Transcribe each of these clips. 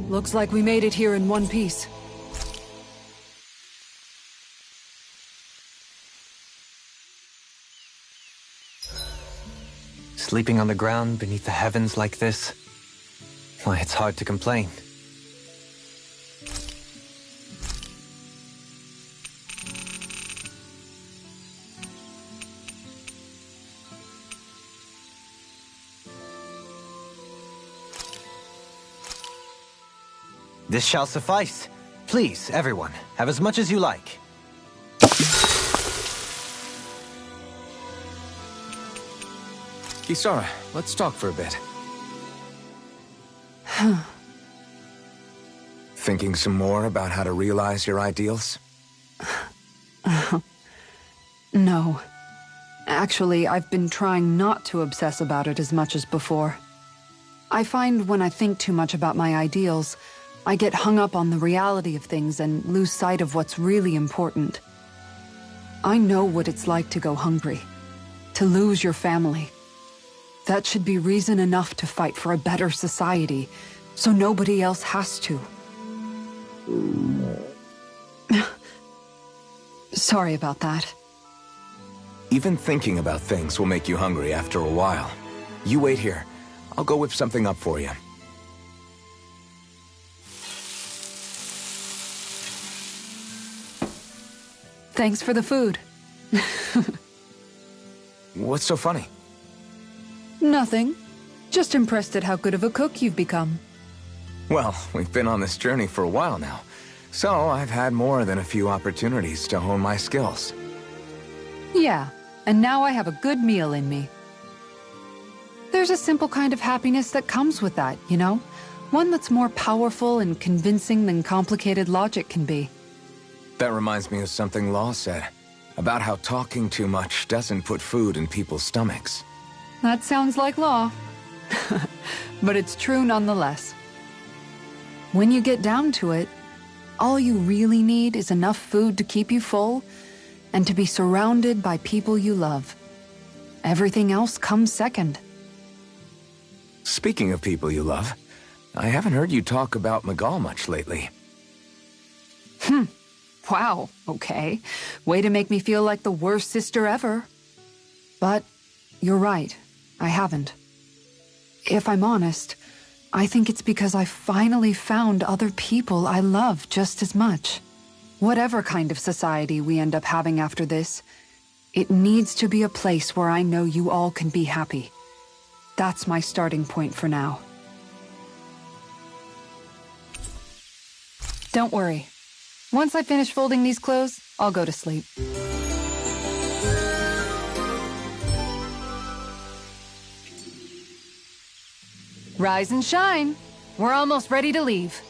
Looks like we made it here in one piece. Sleeping on the ground beneath the heavens like this? Why, it's hard to complain. This shall suffice. Please, everyone, have as much as you like. Kisara, let's talk for a bit. Thinking some more about how to realize your ideals? No. Actually, I've been trying not to obsess about it as much as before. I find when I think too much about my ideals, I get hung up on the reality of things and lose sight of what's really important. I know what it's like to go hungry, to lose your family. That should be reason enough to fight for a better society, so nobody else has to. Sorry about that. Even thinking about things will make you hungry after a while. You wait here. I'll go whip something up for you. Thanks for the food. What's so funny? Nothing. Just impressed at how good of a cook you've become. Well, we've been on this journey for a while now, so I've had more than a few opportunities to hone my skills. Yeah, and now I have a good meal in me. There's a simple kind of happiness that comes with that, you know? One that's more powerful and convincing than complicated logic can be. That reminds me of something Law said, about how talking too much doesn't put food in people's stomachs. That sounds like Law. But it's true nonetheless. When you get down to it, all you really need is enough food to keep you full and to be surrounded by people you love. Everything else comes second. Speaking of people you love, I haven't heard you talk about Miguel much lately. Wow, okay. Way to make me feel like the worst sister ever. But you're right, I haven't. If I'm honest, I think it's because I finally found other people I love just as much. Whatever kind of society we end up having after this, it needs to be a place where I know you all can be happy. That's my starting point for now. Don't worry. Once I finish folding these clothes, I'll go to sleep. Rise and shine. We're almost ready to leave.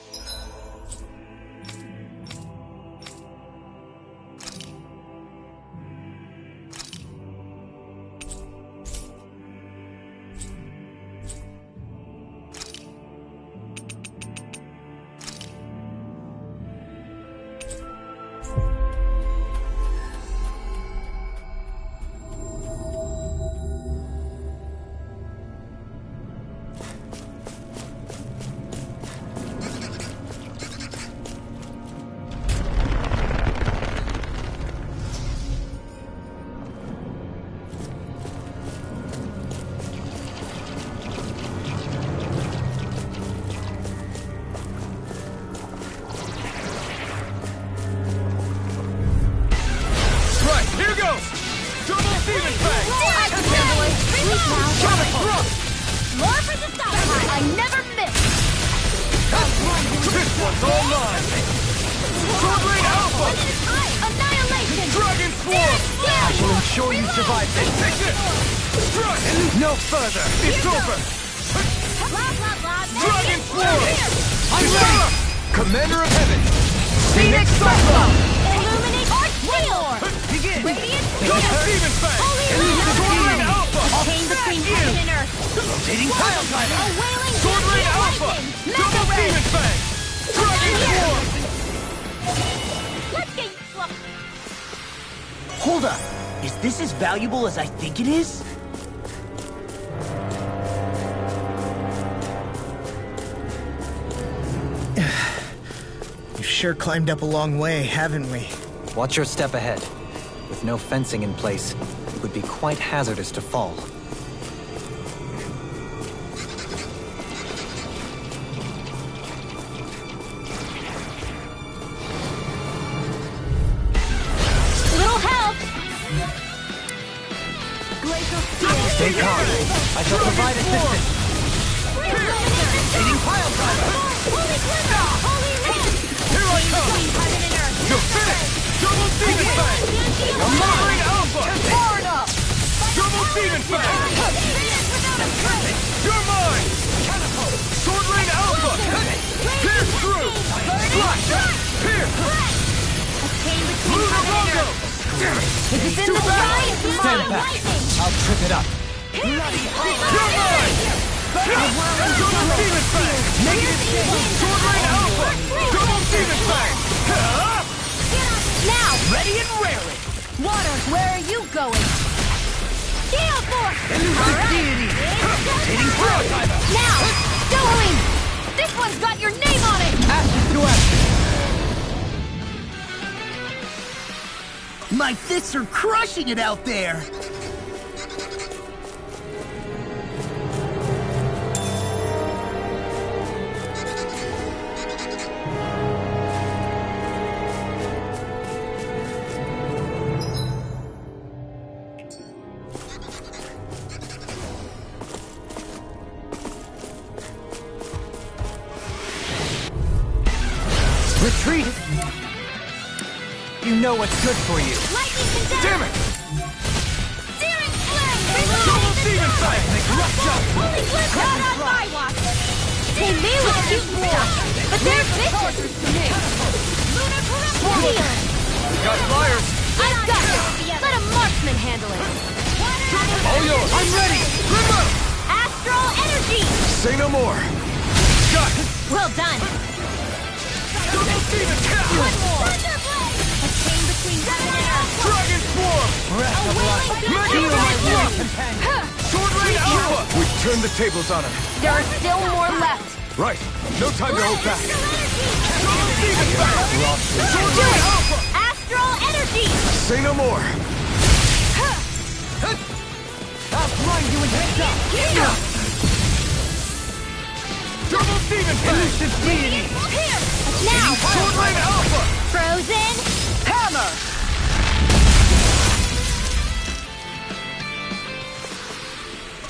Hold up! Is this as valuable as I think it is? sure climbed up a long way, haven't we? Watch your step ahead. With no fencing in place, it would be quite hazardous to fall. Little help! Stay calm. I shall provide assistance. Hitting pile driver! Here I come! You're finished! Double Demon Fang! Mothering Alpha! Double Demon Fang! You're mine! Sword Rain Alpha! Pierce through! Slash! Pierce! Lunar Rondo! Stand back. I'll trip it up. You're mine! Double Demon Fang! Negative change! Sword Rain Alpha! Double Demon Fang! Now! Ready and raring! Water, where are you going? Gale Force! Deity! Hitting Power Driver! Now! Going! This one's got your name on it! Ashes to ashes. My fists are crushing it out there! Retreat! You know what's good for you. Lightning Condemn! Damn it! Searing Flame! Double Demon Fang! Holy Flip! Not on my watch! They may look cute and stuff, but they're vicious! Lunar Peripheral! Got flyers! I've got it! Let a marksman handle it! All yours! I'm ready! Limbo! Astral Energy! Say no more! Got it! Well done! Double Demon Fang! One more! Thunderblade! A chain between heaven and earth! Dragon Swarm! A wailing Mega Swarm! Sword Rain Alpha! We've turned the tables on him. There are still more left! Right. No time to hold back. Double Demon Fang! Sword Do Rain it! Alpha! Astral Energy! Say no more. I'll blind you in the Double Demon Fang! Elusive deity! Here! Now! Sword Rain Alpha! Frozen! Hammer!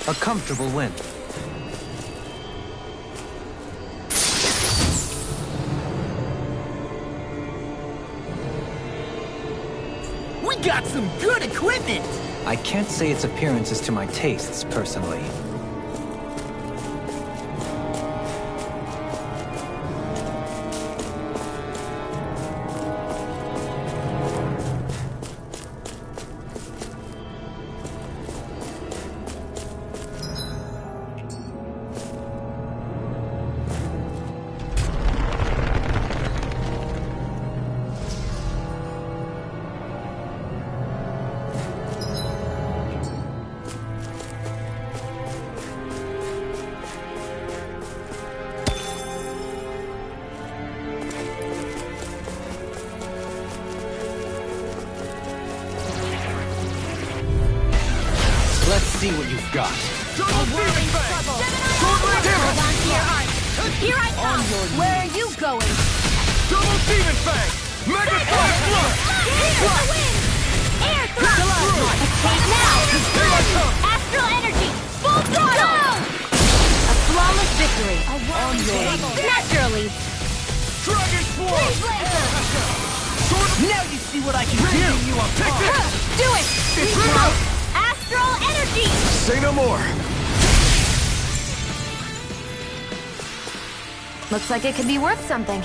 A comfortable win. We got some good equipment! I can't say its appearance is to my tastes, personally. Let's see what you've got. Double Demon Fang! Sword Rain Hold Alpha! on to your heart! Here I come! Where are you going? Double Demon Fang! Mega Flash Flood! Here! The wind! Air thrust! Escape now! Here I come! Astral Energy! Full throttle! A flawless victory! A whirling struggle! Naturally! Dragon Swarm! Sword... Now you see what I can do! You apart! Do it! It's remote! Astral Energy! Say no more. Looks like it could be worth something.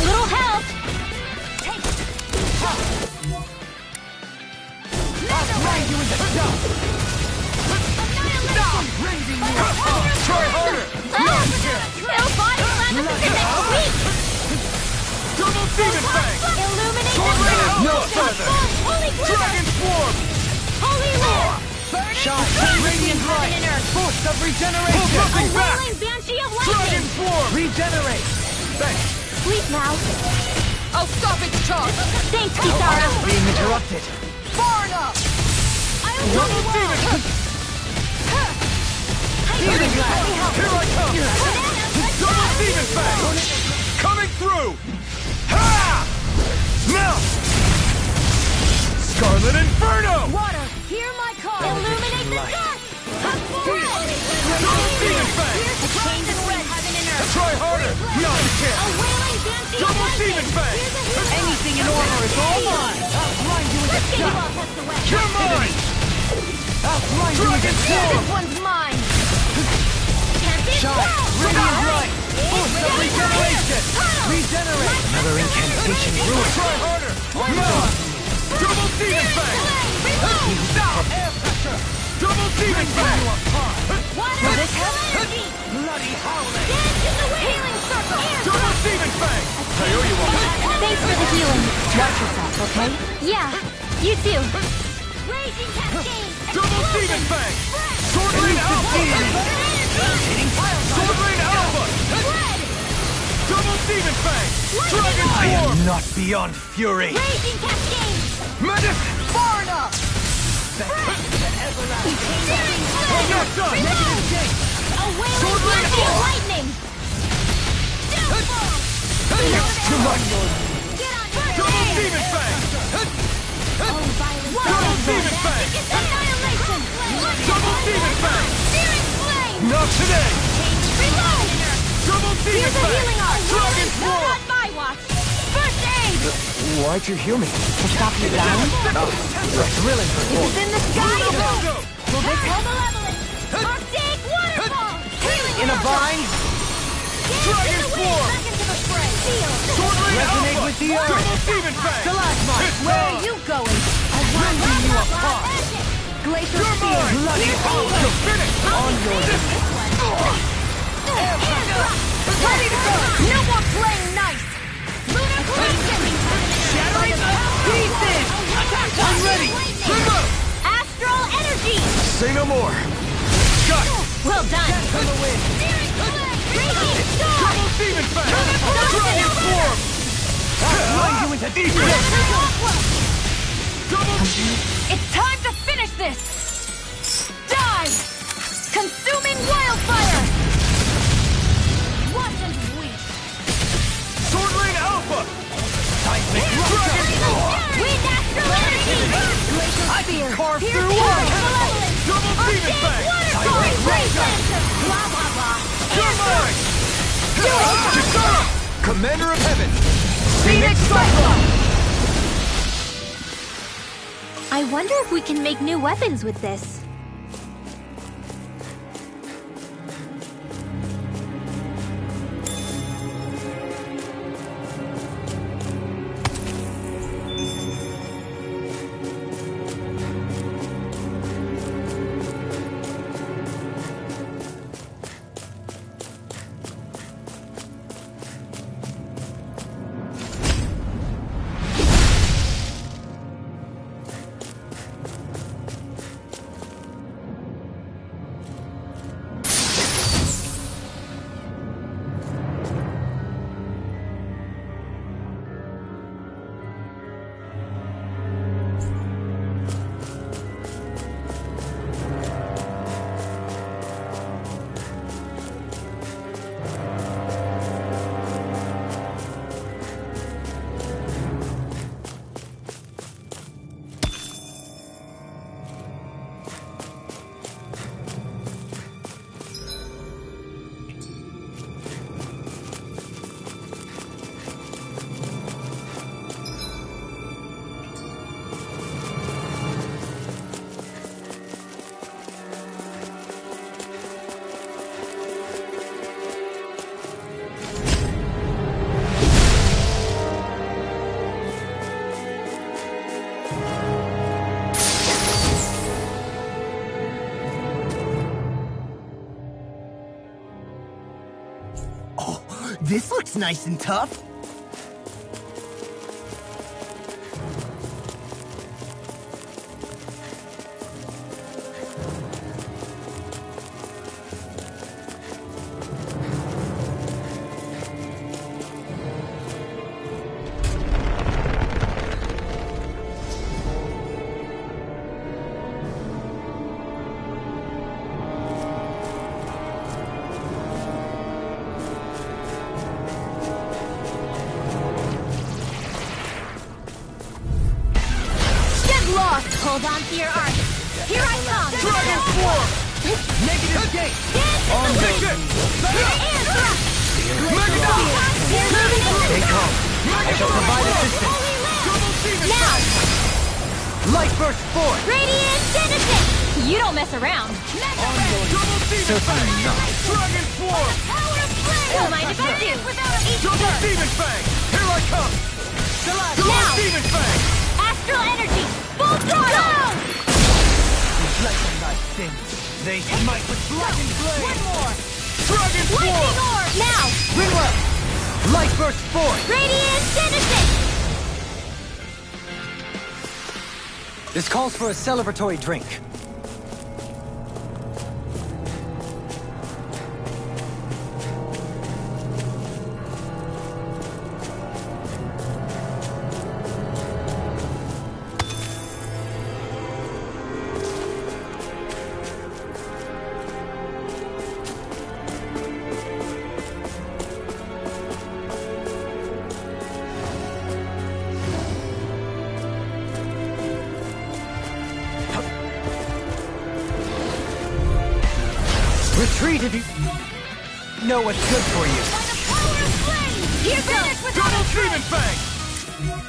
Little help! Take it! Blind you in the dust! Try harder! It'll body slam us into next week! Double Demon Fang! Illuminate Sword the Rain sun! Alpha! Holy glitter! Dragon Swarm! Holy Lord! Shine! Radiant light! Boost of regeneration! A whirling banshee of lightning! Dragon form! Regenerate! Thanks! Sleep now. I'll stop its charge! Thanks, Kisara. Being interrupted. Far enough! Double demon! Healing blast! Here I come! Double demon fang! Coming through! Ha! Now! Scarlet Inferno! Water, hear my call. Illuminate the dark. Double demon fang! A chain between heaven and earth. Try harder! Not a A chance! wailing banshee of Double lightning. demon fang! Anything in order is all mine! I'll blind you with Let's a get you shot! all tucked away. You're mine! I'll blind you with a Dragon sword! This one's mine. Can't be Shine! stopped. Radiant light! Boost of regeneration! Regenerate! Another incantation ruined! Try harder! Now! Double demon fang! Air pressure! Double demon fang! Will this help? Bloody howling! Dance in the healing circle. Double demon fang! I owe you one. Thanks for the healing. Watch yourself, okay? Yeah, you too. Raging cascade. Double demon fang! Sword Rain Alpha! Sword Rain Alpha! Double demon fang! Dragon I form! am not beyond fury! Raging cascade. Magic! Far enough. I'm not done! A wailing Sword Rain banshee of Alpha. lightning. Too much! Get on first Double aid. demon fang! Violent Double demon fang! annihilation. Double demon fang! Searing flame. Not today! Reload. Double demon Here's a fang! healing art. Dragon Not form! on my watch. First aid. Why'd you heal me? To stop you down? Thrilling performance! It's in the sky. Go! Will this help? Malevolent. Arctic waterfall. Healing In a water. bind? Dragon form! Back into the fray. Seal. Sword Rain Resonate Alpha! with the earth. Double demon fang! Stalagmite! It's Where on. are you going? Rending you apart. Glacier You're Spear! mine! Bloody howling! You're finished! On your Ready to go. No more playing nice. Lunar correction. Shattering pieces! I'm ready. Remember! Astral energy. Say no more! Got it! Well done. For the win! Raging storm. Double demon fang! Dragon form! I'll blind you into defense! Double... It's time to finish this. Die. Consuming wildfire. Watch and weep. Sword Rain Alpha! Seismic Dragon form! Wind astral energy. I can carve Here's through the walls! malevolent. Double demon fang! Waterfall. Blaze lancer. Blah blah blah. You're mine! Kisara! Commander of Heaven! Phoenix Cyclone! I wonder if we can make new weapons with this. This looks nice and tough. Hold on to your arms. Here I come. Dragon Swarm! Negative gate! On the Take it! air thrust. Mega Ball! Stay calm. I shall provide assistance. Double Demon Now, Light burst forth! Radiant Genesis. You don't mess around. Double Demon Certainly Fang! not. Dragon Swarm! Don't mind if I do. Each Double turn. Demon Fang! Here I come! Double Now. Demon Fang! Astral energy. Full throttle. Reflect on thy sins. They smite with blackened blade! One more. Dragon Swarm! Lightning orb. Now, Ringwell! Light burst forth! Radiant Genesis. This calls for a celebratory drink. Retreat if you know what's good for you. Here goes without Double a Demon Fang!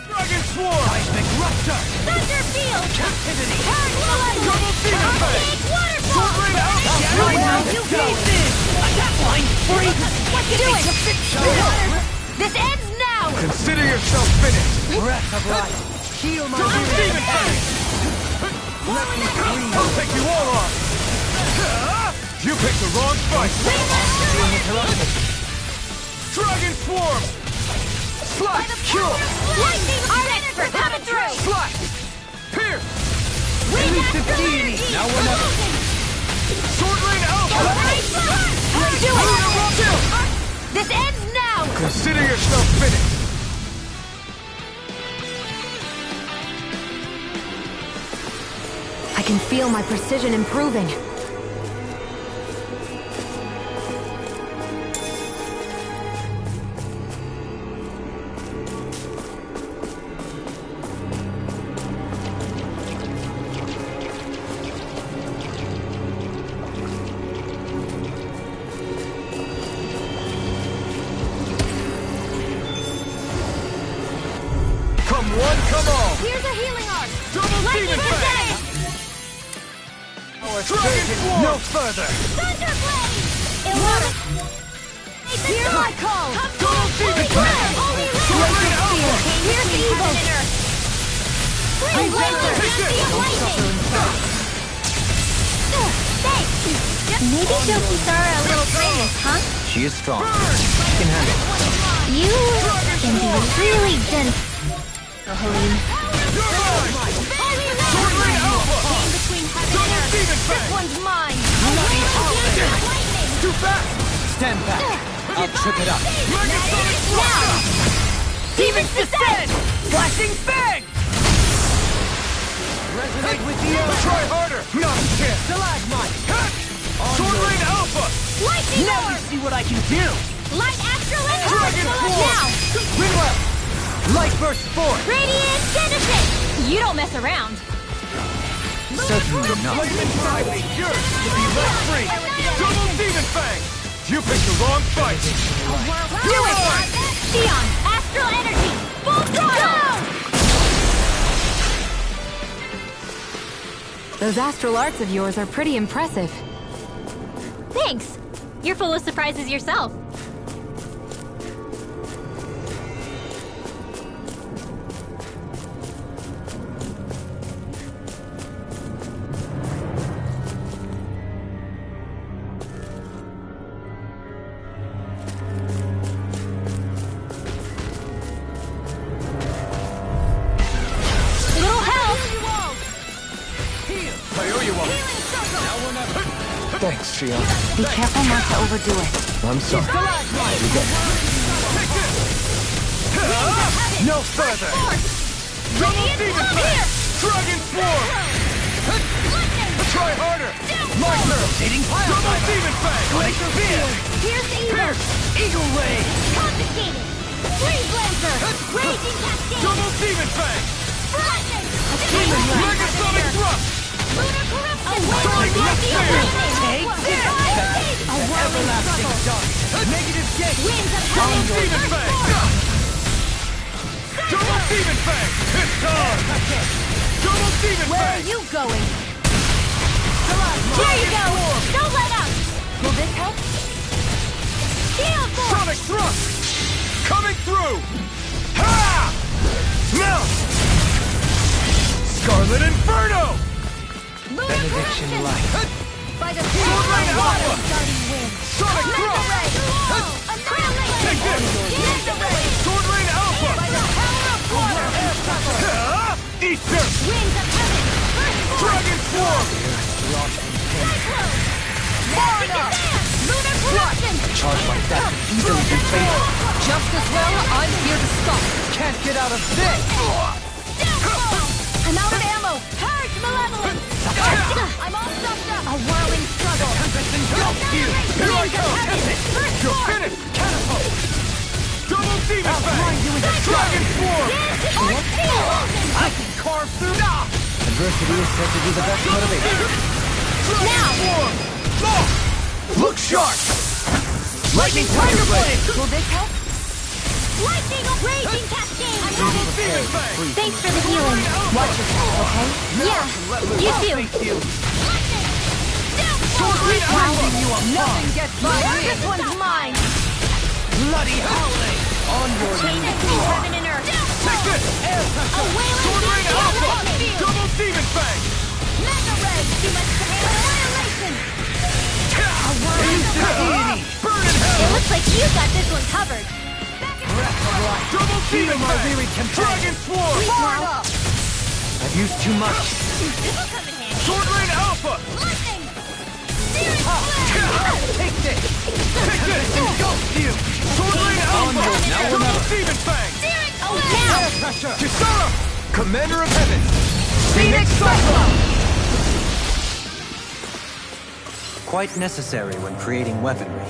Dragon Swarm! Seismic rupture! thunder field. Captivity! Turn to light. Double Demon Fang! Big waterfall. Sword Rain Alpha! Right now, you pieces. Attack line. Freeze. Let's do it. This ends now. Consider yourself finished! Breath of life! Heal my Double wounds! Demon Fang! I'll take you all on! You picked the wrong fight! Being interrupted. Dragon Swarm! Slice! Cure. Lightning Arctic for coming through. Slice! Pierce! Elusive deity! Now we're not... Sword Rain Alpha! Let's do it. This ends now. Consider yourself finished! I can feel my precision improving. Come one, come all! Here's a healing arc. Double Lightning Demon Fang! Blade. Dragon Swarm! No further! Thunder Blade. Illuminate. Here I call. Double Demon Fang! Sword Rain Alpha! Here's the evil. Flame Blazer. Champion Lightning. Thanks. Maybe Jokisara a little famous, huh? She is strong. She can handle it. You can be really dense. Helene. You're mine! Sword Rain Alpha! Double Demon This Fang! one's mine. Too fast! Stand back! I'll trip it up. Megasonic Now. Demons descend! Flashing Fang! Resonate with the earth! Try harder! Not a chance! Stalagmite! Sword Rain Alpha! Lightning Now you orb. see what I can do! Light astral energy. Dragon Swarm. Now. Ringwell! Light burst forth! Radiant Genesis. You don't mess around. Certainly not. Blazing Fire! Yours to be let free! Double Demon Fang! You picked the wrong fight! Do it. Sion, astral energy. Full throttle. Those astral arts of yours are pretty impressive. Thanks. You're full of surprises yourself. Little help. I owe you one! Thanks, Shion. Be careful not to overdo it. I'm sorry. You got No further! Double Demon Fang! Dragon Swarm! Try harder! My turn! Rotating Double pile Demon Fang! Glacier Field! Here's the evil. Pierce! Eagle Ray! Confiscated. Flame Blazer. Raging Cascade. Double Demon Fang! Megasonic thrust! Sonic left sail! Take this! A whirling struggle! Negative gate! Winds of Double heaven! Demon Fang! Double Demon Fang! It's time! Double Demon Where are Fang! you going? Here you go! Don't let up! Will this help? Shield Force! Sonic thrust! Coming through! Ha! Now! Scarlet Inferno! Benediction light. By the Sword power Rain of water Alpha! starting wind! Sonic thrust! Annihilation! Take this! Sword Rain Alpha! By the power of water! Ha! Easter! Winds of heaven! First force! Dragon Swarm! Cyclone! Magic Advance! Lunar Corruption! Charge like that could easily be fatal. Just as well, I'm here to stop. Can't get out of this! Downfall! I'm out of ammo! Purge Malevolence! I'm all sucked up! A whirling struggle! Tempest engulfs you! Here I come! You're finished! Catapult! Double Demon Fang! Dragon Swarm! I can carve through now! Adversity is said to be the best motivator. Dragon Swarm! Lock! Look sharp! Lightning Tiger Blade! Will this help? Lightning Raging Cascade! Double Demon Fang! Thanks for the healing. Watch yourself, okay? Yeah, you too. Sword Rain Alpha! Nothing gets by me. This one's mine. Bloody howling! On your Chain between heaven and earth. Take this! A wailing Sword Rain Alpha! field. Double Demon Fang! Mega Ray. You must annihilation. A whirling struggle. Burn in It hell! looks like you got this one covered. Double Demon Fang! Dragon Swarm! Now, I've used too much. this will come in handy. Sword Rain Alpha! Lightning. Searing Flare. Take this! Take this! Engulf you! Sword Rain Alpha! Now or Double never. Demon Fang! Searing Flare. Pressure! Kisara! Commander of Heaven! Phoenix Cyclone! Quite necessary when creating weaponry.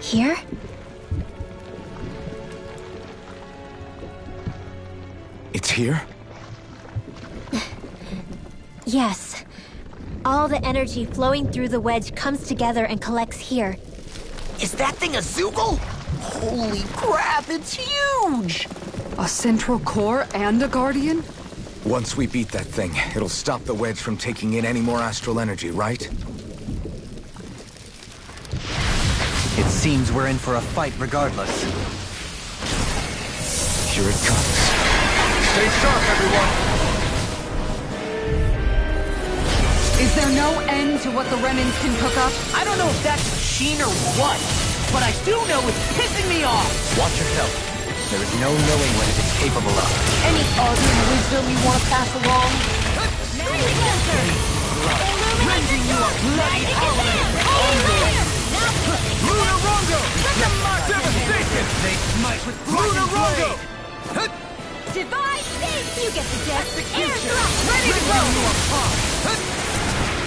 Here? It's here? Yes. All the energy flowing through the wedge comes together and collects here. Is that thing a Zoogle? Holy crap, it's huge! A central core and a guardian? Once we beat that thing, it'll stop the wedge from taking in any more astral energy, right? It seems we're in for a fight regardless. Here it comes. Stay sharp, everyone! Is there no end to what the Remnants can cook up? I don't know if that's machine or what, but I do know it's pissing me off. Watch yourself. There is no knowing what it is capable of. Any other wisdom you want to pass along? Rending you a bloody howling! Lunar Rondo! Devastation! They smite with Lunar Rondo! Divide Sting! You get the death! Air Execution! thrust! Ready to Rending you go! apart!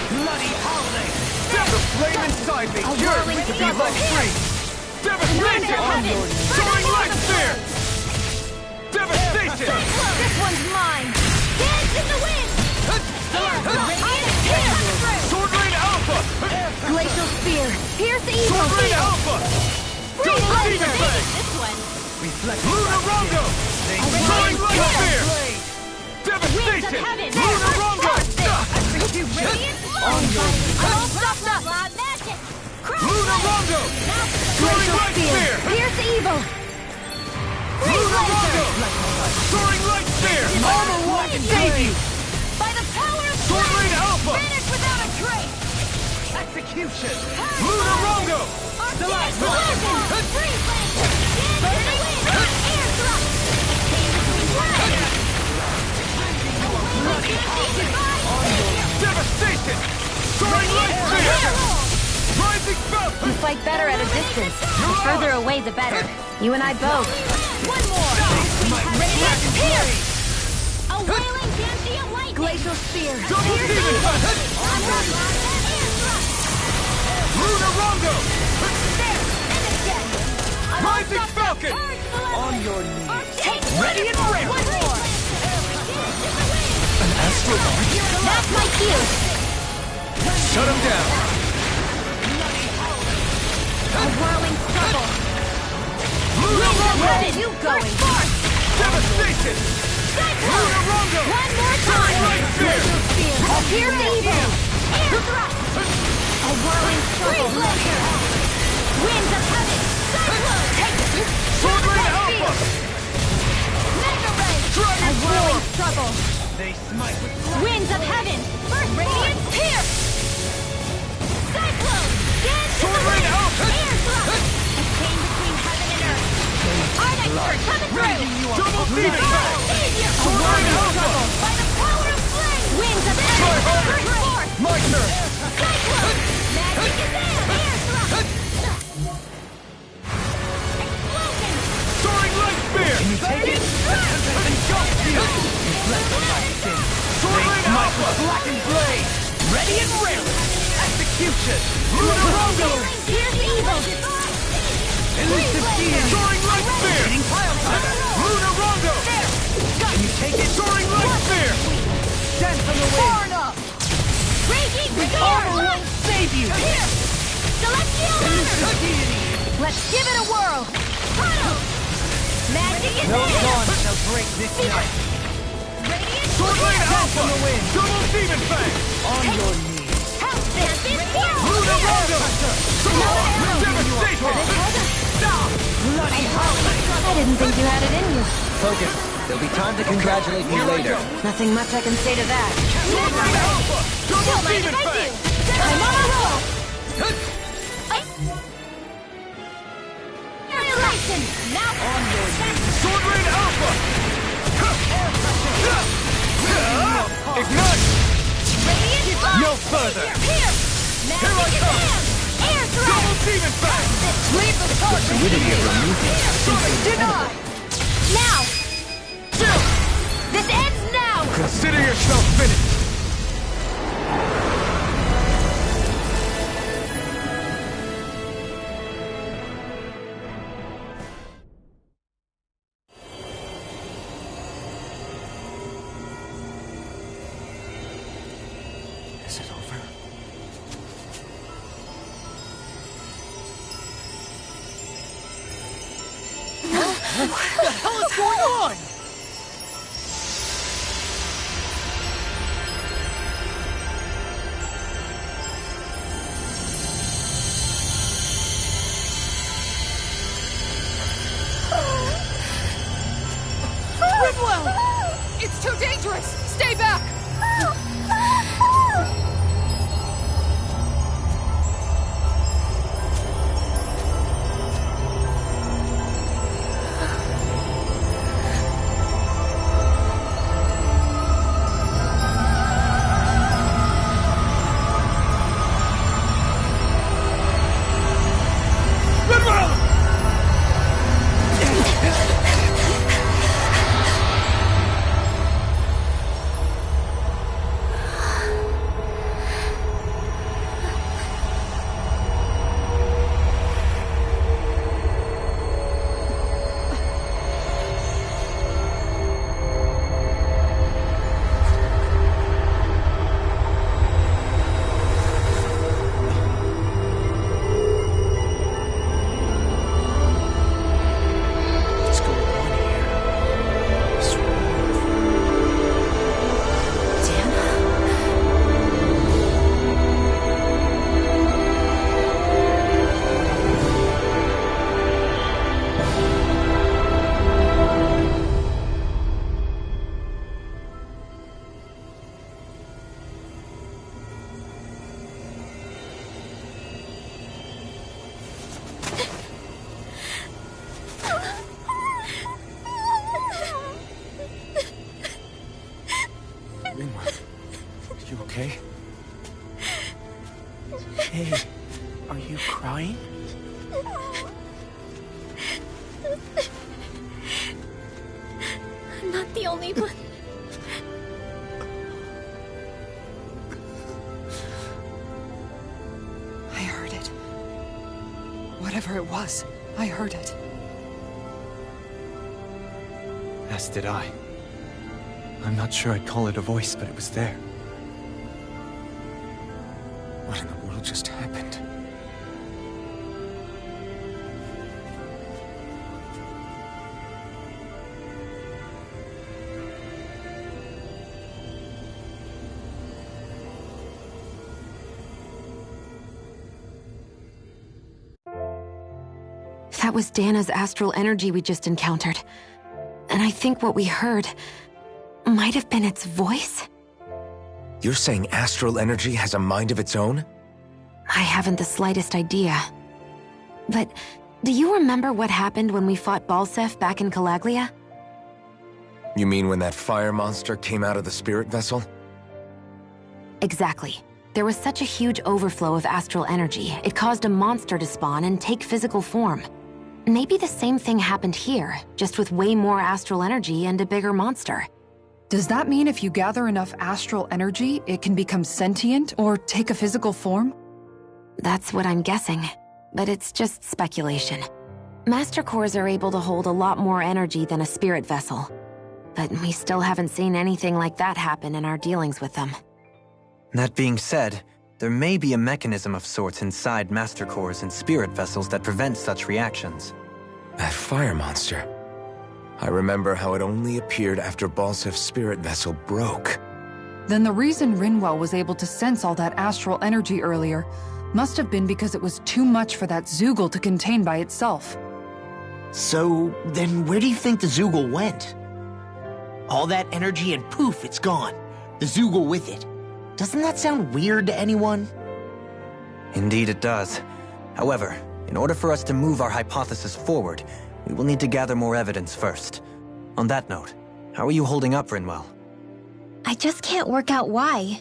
Bloody howling! The flame inside me A yearns whirling to be struggle. let free! Devastation! Heaven. Soaring light spear! Devastation! This one's mine! Dance in the wind! Sword Rain Alpha! Glacial Spear! Pierce evil! Sword Rain Alpha! Freeze Double laser! Demon Fang! This one! Lunar Rondo! Soaring light spear! Winds of Devastation! heaven! Lunar Rondo! Radiant blow! All stopped up! Magic! Lunar Rondo! Soaring Glacial light Spear! spear! Pierce evil! Lunar Rondo! Soaring light spear! Armor Walk and save you! By the power of Sword flame! Rain Alpha! Finish without a trace! Execution! Lunar Rondo! Arctic explosion! Freeze laser! Dance in the wind! Air thrust! Exchange between planets! Devastation! Soaring light spear! Rising Falcon! You fight better at a distance. The further away, the better. You and I both. One more! Radiant pierce! A wailing Dancy of lightning! Glacial spear! Double Pierce Demon evil! Fang! Air thrust! Lunar Rondo! There! And again! Rising Falcon! On your knees. Take Ready and ready. One more! An astral arc? That's my cue! Shut him down! A whirling struggle! Lunar Rondo! Where did you going? Devastation! Lunar Rondo! One more Soaring time! light spear! Pierce evil! Air thrust! A whirling struggle! Winds of heaven! Cyclone! Sword Rain Alpha! Mega ray! Dragon A whirling Form! struggle! They smite with Winds of heaven! First radiant pierce! Cyclone! Dance in Sword the Rain wind! Alpha! Air thrust! A chain between heaven and earth! Arnexter coming through! Double Demon Fang! Savior! A Sword Rain whirling Alpha! struggle! By the power of flame! Winds of heaven! Try harder! First force! My turn! Cyclone! Magic is there! Air thrust! Explosion! Soaring light spear! Burning strike! Engulf you! Sword Rain Alpha! blackened blade! Ready and ready! Execution! Lunar Rondo! Pierce evil! Elusive Demon! Soaring light spear! Hitting pile driver! Lunar Rondo! Can you take it? Soaring light spear! Dance on the wind! Raging Armor spear! won't save you! Pierce! Celestial Elusive honor! deity! Let's give it a whirl! Tunnel! Magic is No there! dawn shall break this night! Radiant Sword Rain Alpha! on the wind. Double Demon Fang! On your knees! House dance is here! Lunar Rondo! Devastation! Bloody howling! I didn't think you had it in you. Focus. There'll be time to congratulate me later. Nothing much I can say to that. Sword Rain Alpha! Double Still mind Demon if I do! Fang! I'm on a roll! Annihilation! Now on your Sword Rain Alpha! Ignite! Radiant fire! No further! Here! Here I Magic is come! there! Air thrust! Double Demon Fang! Leave the target! Fluidity of removing Deny! Now! Chill! This ends now! Consider yourself finished! Is it over? What the hell is going on? Ringwell! It's too dangerous! Stay back! only one. I heard it. Whatever it was, I heard it. As did I. I'm not sure I'd call it a voice, but it was there. What in the world just happened? That was Dana's astral energy we just encountered. And I think what we heard might have been its voice? You're saying astral energy has a mind of its own? I haven't the slightest idea. But do you remember what happened when we fought Balseph back in Calaglia? You mean when that fire monster came out of the spirit vessel? Exactly. There was such a huge overflow of astral energy, it caused a monster to spawn and take physical form. Maybe the same thing happened here, just with way more astral energy and a bigger monster. Does that mean if you gather enough astral energy, it can become sentient or take a physical form? That's what I'm guessing, but it's just speculation. Master Cores are able to hold a lot more energy than a spirit vessel, but we still haven't seen anything like that happen in our dealings with them. That being said, there may be a mechanism of sorts inside Master Cores and spirit vessels that prevent such reactions. That fire monster. I remember how it only appeared after Balsef's spirit vessel broke. Then the reason Rinwell was able to sense all that astral energy earlier must have been because it was too much for that Zoogle to contain by itself. So, then where do you think the Zoogle went? All that energy and poof, it's gone. The Zoogle with it. Doesn't that sound weird to anyone? Indeed it does. However, in order for us to move our hypothesis forward, we will need to gather more evidence first. On that note, how are you holding up, Rinwell? I just can't work out why.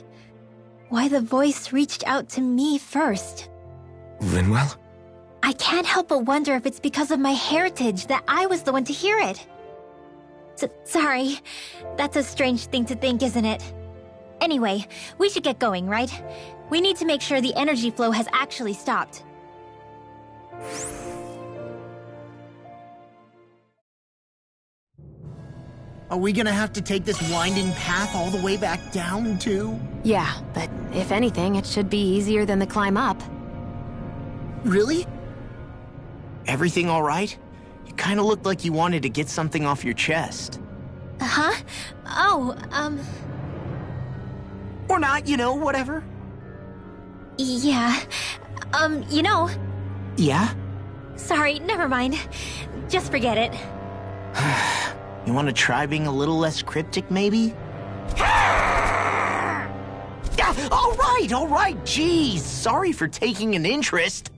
Why the voice reached out to me first. Rinwell? I can't help but wonder if it's because of my heritage that I was the one to hear it. Sorry. That's a strange thing to think, isn't it? Anyway, we should get going, right? We need to make sure the energy flow has actually stopped. Are we gonna have to take this winding path all the way back down, too? Yeah, but if anything, it should be easier than the climb up. Really? Everything all right? You kinda looked like you wanted to get something off your chest. Huh? Oh, Or not, whatever. Yeah. Yeah? Sorry, never mind. Just forget it. You want to try being a little less cryptic, maybe? All right, geez. Sorry for taking an interest.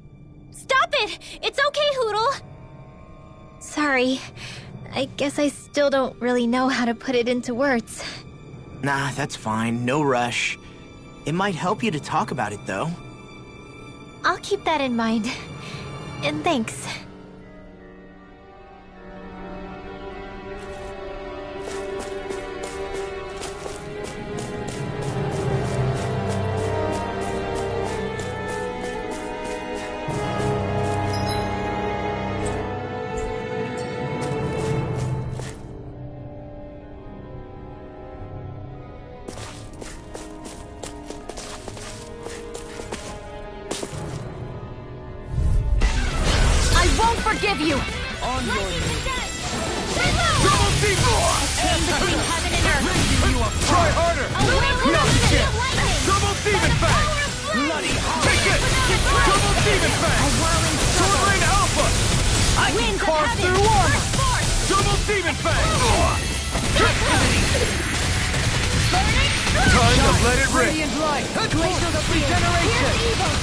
Stop it! It's okay, Hootle! Sorry. I guess I still don't really know how to put it into words. Nah, that's fine. No rush. It might help you to talk about it, though. I'll keep that in mind. And thanks. Forgive you! On your knees. Double between heaven and earth. Raising you up. Try harder. No chance. Double Demon Fang. Bloody take it. Double Demon Fang. Sword Rain Alpha. I can carve through armor. Double Demon Fang. Time to let it rip. Radiant light. Glacial regeneration.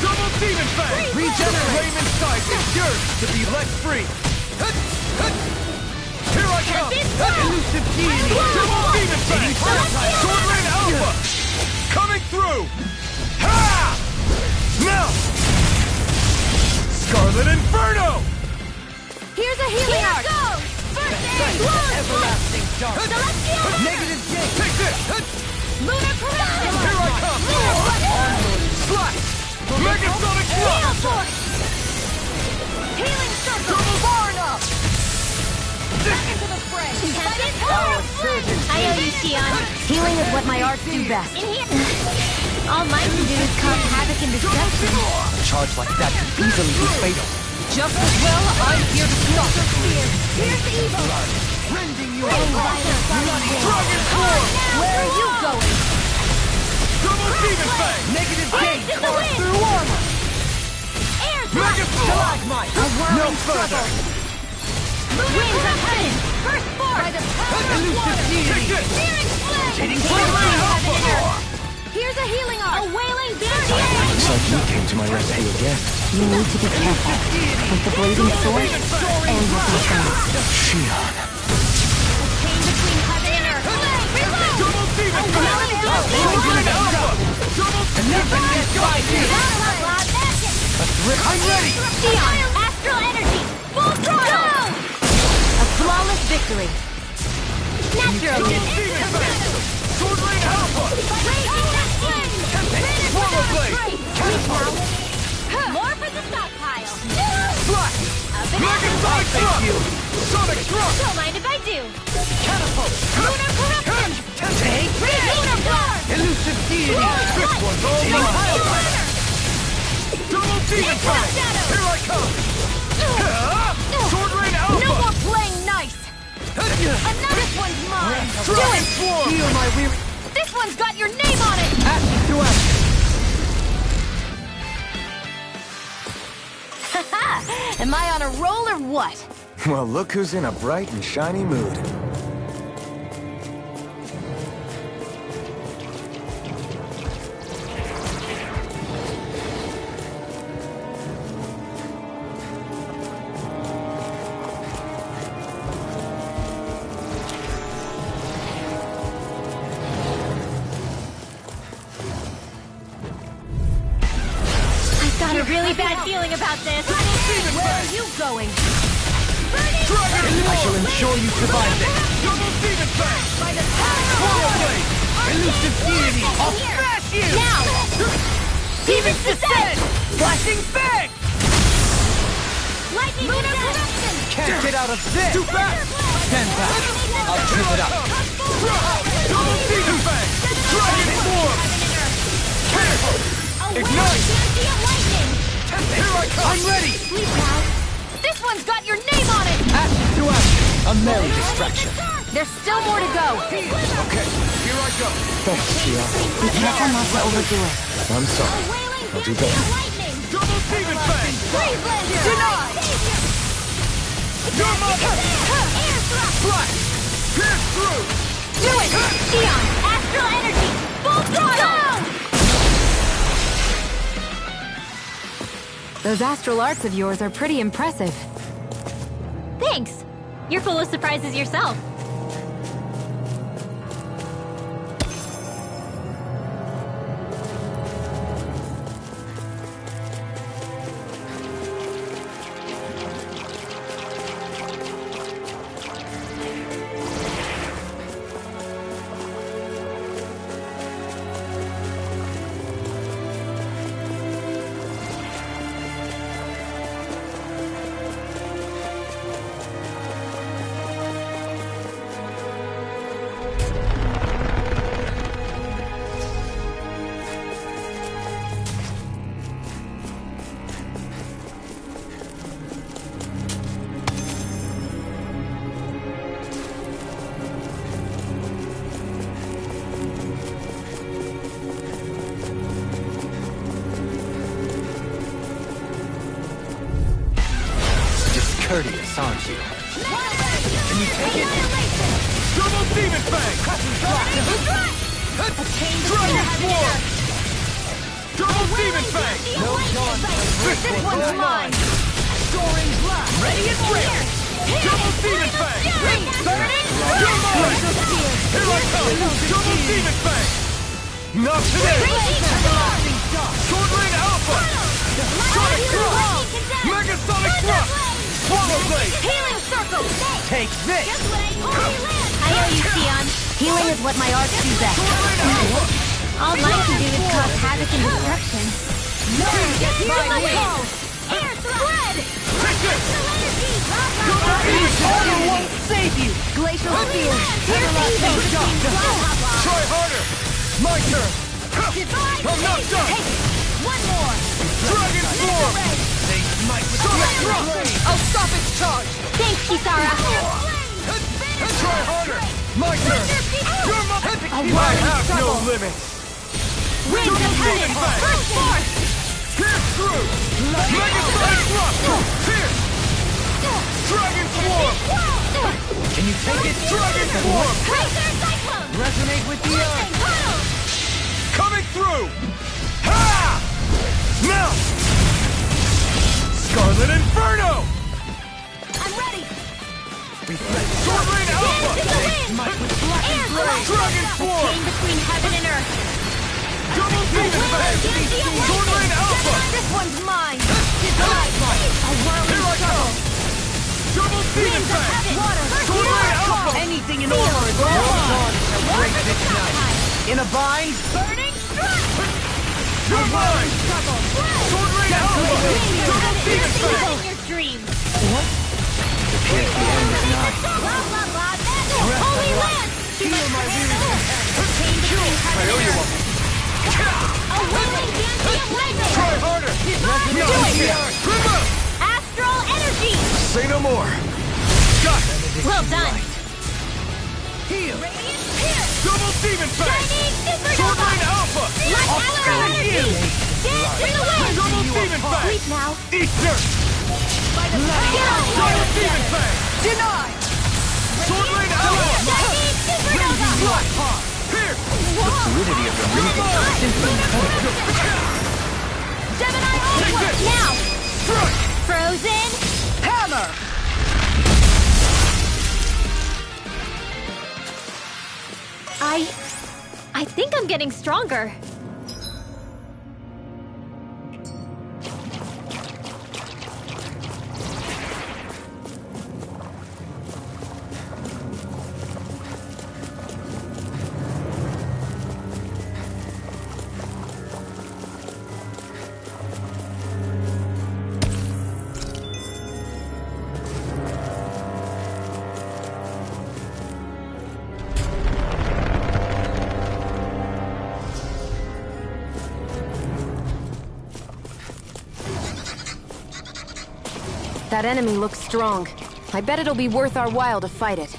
Double Demon Fang. Regenerate. Raymond's sight is yours to be let free. Here I come. Elusive Deity. Double Demon Fang. Sword Rain Alpha. Coming through. Ha! Now. Scarlet Inferno. Here's a healing arc! First aid! Everlasting jump. Celestial! Negative J. Take this! Lunar corruption! Here I come! Slice! Megasonic Heal Thrust! force! Healing circle! Double Barna! Back into the fray! I owe you, Xion. Healing is what my arts do best. In here! All mine can do is cause havoc and destruction. A charge like that could easily be fatal. Just as well, I'm here to stop it. Here's the evil! Rending you! Dragon Form! Where are you going? Double Demon Fang! Negative gate! Carve through armor! Air Mega thrust! No further! Winds of heaven! First force! By the power of water! Take this! Searing flame! Hitting Healing Flame Alpha! Here's a healing arc! A wailing banshee! Looks like you came to my rescue again. You need to be careful. With the blazing sword and with my friends. Xion. Chain between heaven and earth! Reload! Double Demon Fang! Flame Alpha! Double Never get by me! I'm ready! Xion! Astral energy! Full throttle! A flawless victory! Naturally! Demon Fang! Sword Rain Alpha! Swallow Blade! Catapult! More for the stockpile! Flash! Megasonic Thrust! Sonic Thrust! Don't mind if I do! Catapult! Lunar corruption! Take this! Lunar blast! Elusive Deity! This one's all mine! Double Demon Fang! Here I come! Sword Rain Alpha! No more playing nice! This one's mine! Dragon Swarm! Heal my weary... This one's got your name on it! Action to action. Am I on a roll or what? Well, look who's in a bright and shiny mood. I've got a really bad feeling about this. Where are you going? I shall ensure you survive this. Double Demon Fang! By the power of Swallow water! Blade! Elusive deity. I'll smash you! Now! Demon's Descent! Flashing Fang! Lightning Lunar corruption! Can't get out of this. Too fast! Stand back. I'll trip it up. Double Demon Fang! Dragon Form! Catapult! A Ignite! wailing banshee of lightning! Here I come! I'm ready. Sleep now. This one's got your name on it! Action to action. A merry distraction. There's still more to go. Okay, here I go. Thanks, Xion. Be careful not to overdo it. I'm sorry. A wailing I'll do banshee better. of lightning! Double Demon Fang! Breezelander! Denied! You're mother! Air thrust! Flash! Pierce through! Do it! Xion! Astral energy! Full throttle! Those astral arts of yours are pretty impressive. Thanks! You're full of surprises yourself. Courteous, aren't you? Can you take it? Double Demon Fang! Dragon Swarm! Double Demon Fang! No dawn. This one's mine. Soaring Blast! Ready and clear. Double Demon Fang! Burning. You're mine! Here I come! Double Demon Fang! Not today! Sword Rain Alpha! Sonic Thrust! Megasonic Thrust! Swallow Blade! Healing circle. Take this. Just what I told you. I owe owe you, Xion. Healing is what my arts do best. All mine can do is cause havoc and destruction. No one gets by me! Air thread! Armor won't save you! Glacial Spear! Everlasting Shock! Try harder! My turn! I'm not done! One more! Dragon Form! They smite with I'll stop its charge! Thanks, Kisara. Try harder! My turn! You're my... I have no limits! Winds of Heaven! First force! Pierce through! Mega Side Thrust! Pierce! Dragon Form! Can you take it? Dragon Form! Resonate with the earth! Coming through! Ha! Now! Scarlet Inferno! I'm ready! Sword Rain Alpha! Dragon Form! Chain between heaven and earth. Double Demon Fang! Sword Rain Alpha! This one's mine! A whirling circle! Double Demon Fang! Sword Rain Alpha! Anything in order is all break this night. In a bind? Burning strike! You're mine! Sword Rain Alpha! Double Demon Fang! In your dreams. Appears the end is nigh. Blah, blah, blah. That's Holy Lance! Feel my Chain between I owe you one. a whirling Gantium lightning! Try harder! Prima! Astral energy! Say no more! Got it! Well done! Heal! Radiant Pierce! Double Demon Fang! Shining Sword Supernova! Rain Alpha! Light Power energy! Dance in the wind! Double Demon Fang! Sleep now! Eat dirt! Double Demon Fang! Denied! Sword Rain Alpha! Shining Supernova! Pierce! Fluidity of your movement is simply incredible. Gemini onward! Now! Strike! Frozen! Hammer! I think I'm getting stronger. That enemy looks strong. I bet it'll be worth our while to fight it.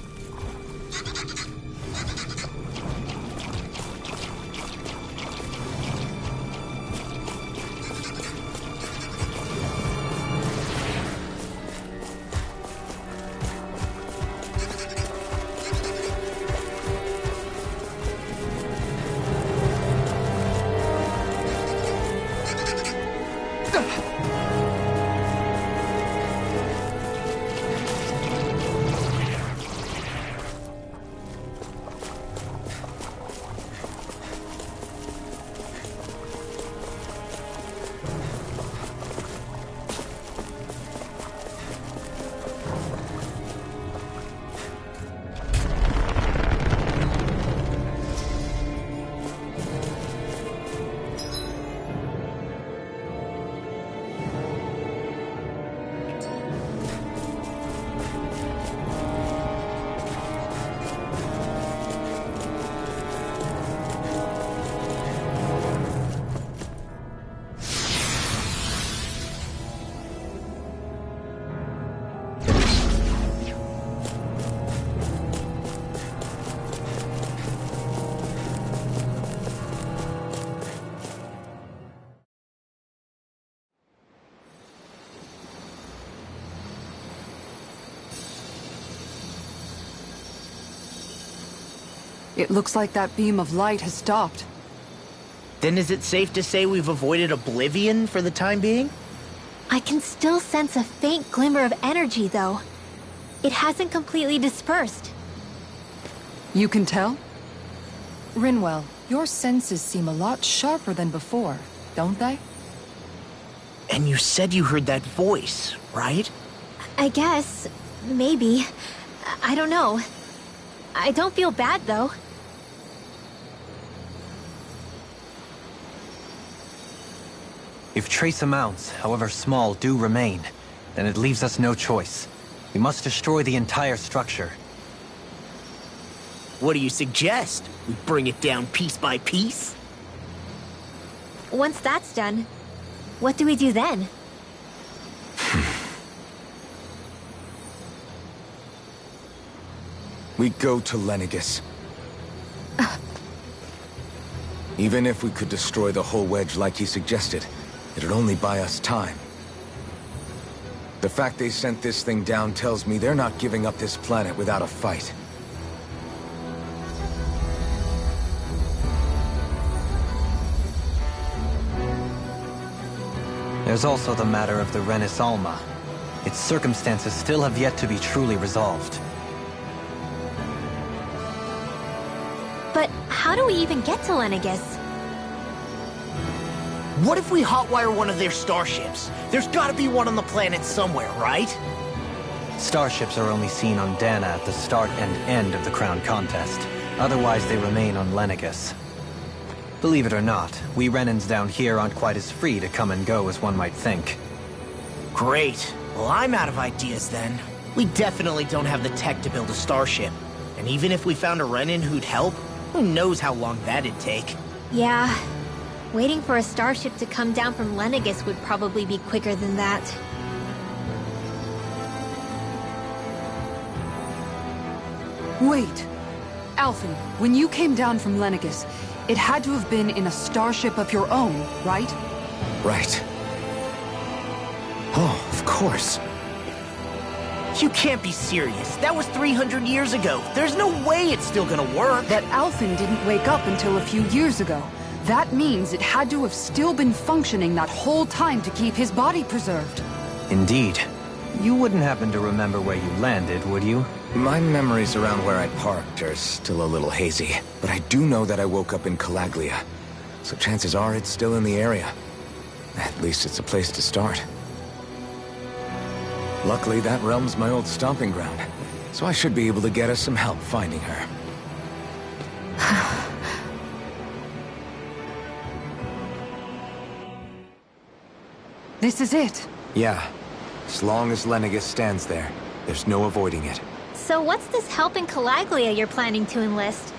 It looks like that beam of light has stopped. Then is it safe to say we've avoided oblivion for the time being? I can still sense a faint glimmer of energy, though. It hasn't completely dispersed. You can tell? Rinwell, your senses seem a lot sharper than before, don't they? And you said you heard that voice, right? I guess. Maybe. I don't know. I don't feel bad, though. If trace amounts, however small, do remain, then it leaves us no choice. We must destroy the entire structure. What do you suggest? We bring it down piece by piece? Once that's done, what do we do then? We go to Lenegis. Even if we could destroy the whole wedge like he suggested, it'd only buy us time. The fact they sent this thing down tells me they're not giving up this planet without a fight. There's also the matter of the Renis Alma. Its circumstances still have yet to be truly resolved. But how do we even get to Lenegis? What if we hotwire one of their starships? There's gotta be one on the planet somewhere, right? Starships are only seen on Dana at the start and end of the Crown Contest. Otherwise, they remain on Lenegis. Believe it or not, we Renans down here aren't quite as free to come and go as one might think. Great. Well, I'm out of ideas then. We definitely don't have the tech to build a starship. And even if we found a Renin who'd help, who knows how long that'd take. Yeah. Waiting for a starship to come down from Lenegis would probably be quicker than that. Wait. Alphen, when you came down from Lenegis, it had to have been in a starship of your own, right? Right. Oh, of course. You can't be serious. That was 300 years ago. There's no way it's still gonna work. But Alphen didn't wake up until a few years ago. That means it had to have still been functioning that whole time to keep his body preserved. Indeed. You wouldn't happen to remember where you landed, would you? My memories around where I parked are still a little hazy, but I do know that I woke up in Calaglia, so chances are it's still in the area. At least it's a place to start. Luckily, that realm's my old stomping ground, so I should be able to get us some help finding her. This is it. Yeah. As long as Lenegis stands there, there's no avoiding it. So what's this help in Calaglia you're planning to enlist?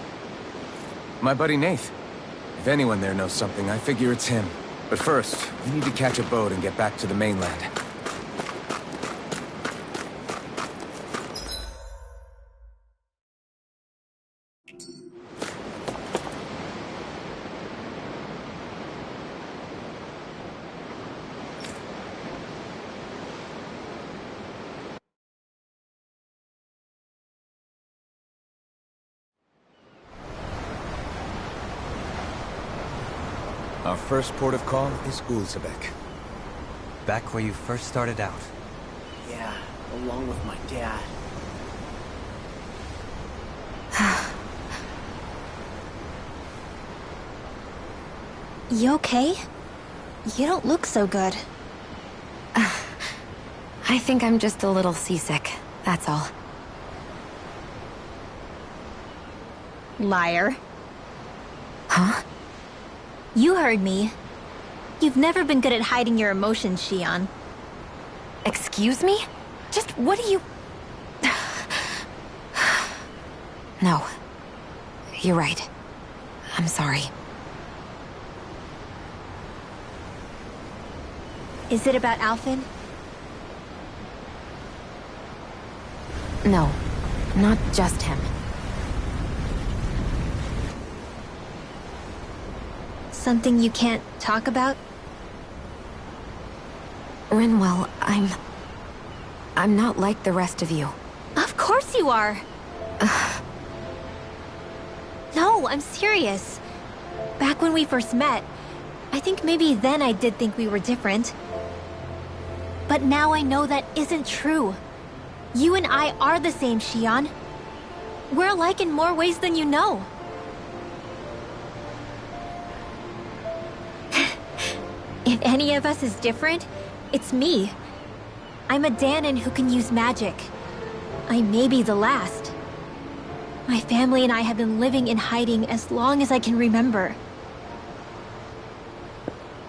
My buddy Nath. If anyone there knows something, I figure it's him. But first, we need to catch a boat and get back to the mainland. Our first port of call is Ulzebek. Back where you first started out. Yeah, along with my dad. You okay? You don't look so good. I think I'm just a little seasick, that's all. Liar. Huh? You heard me. You've never been good at hiding your emotions, Xion. Excuse me? Just what do you... No. You're right. I'm sorry. Is it about Alphen? No. Not just him. Something you can't talk about? Rinwell, I'm not like the rest of you. Of course you are! No, I'm serious. Back when we first met, I think maybe then I did think we were different. But now I know that isn't true. You and I are the same, Xion. We're alike in more ways than you know. If any of us is different, it's me. I'm a Dahnan who can use magic. I may be the last. My family and I have been living in hiding as long as I can remember.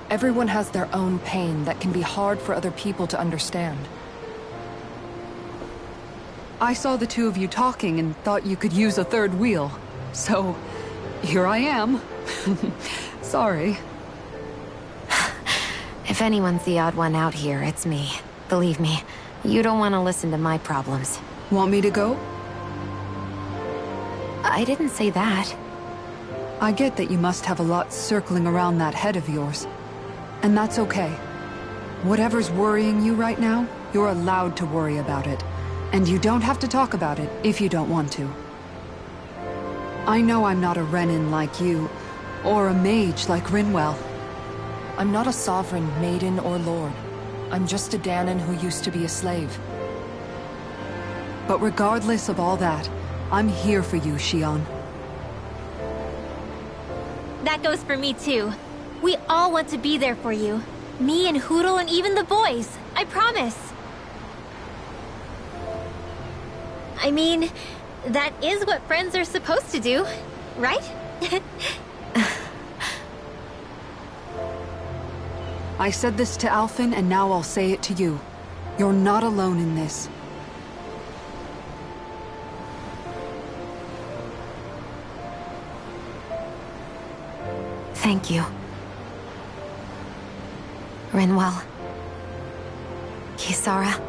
Everyone has their own pain that can be hard for other people to understand. I saw the two of you talking and thought you could use a third wheel. So, here I am. Sorry. If anyone's the odd one out here, it's me. Believe me, you don't want to listen to my problems. Want me to go? I didn't say that. I get that you must have a lot circling around that head of yours. And that's okay. Whatever's worrying you right now, you're allowed to worry about it. And you don't have to talk about it if you don't want to. I know I'm not a Renin like you, or a mage like Rinwell. I'm not a sovereign, maiden, or lord. I'm just a Dahnan who used to be a slave. But regardless of all that, I'm here for you, Shionne. That goes for me too. We all want to be there for you. Me and Hootle and even the boys. I promise. I mean, that is what friends are supposed to do, right? I said this to Alphen, and now I'll say it to you. You're not alone in this. Thank you. Rinwell. Kisara.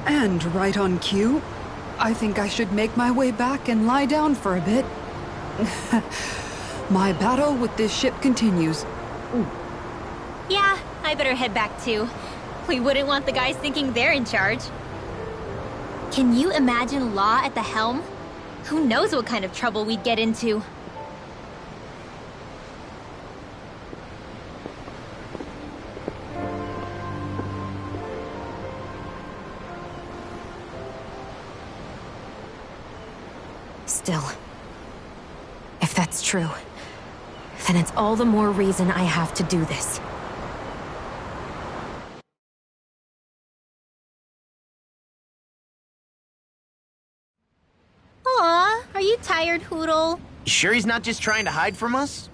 And right on cue, I think I should make my way back and lie down for a bit. My battle with this ship continues. Yeah, I better head back too. We wouldn't want the guys thinking they're in charge. Can you imagine Law at the helm? Who knows what kind of trouble we'd get into? Still, if that's true, then it's all the more reason I have to do this. Aw, are you tired, Hootle? You sure he's not just trying to hide from us?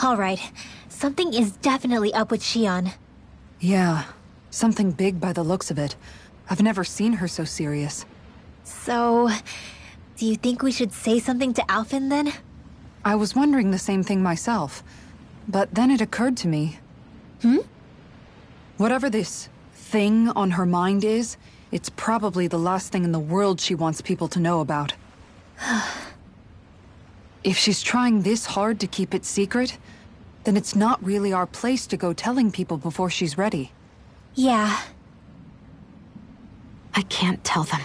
All right, something is definitely up with Shionne. Yeah, something big by the looks of it. I've never seen her so serious. So, do you think we should say something to Alphen then? I was wondering the same thing myself, but then it occurred to me. Whatever this thing on her mind is, it's probably the last thing in the world she wants people to know about. If she's trying this hard to keep it secret, then it's not really our place to go telling people before she's ready. Yeah. I can't tell them.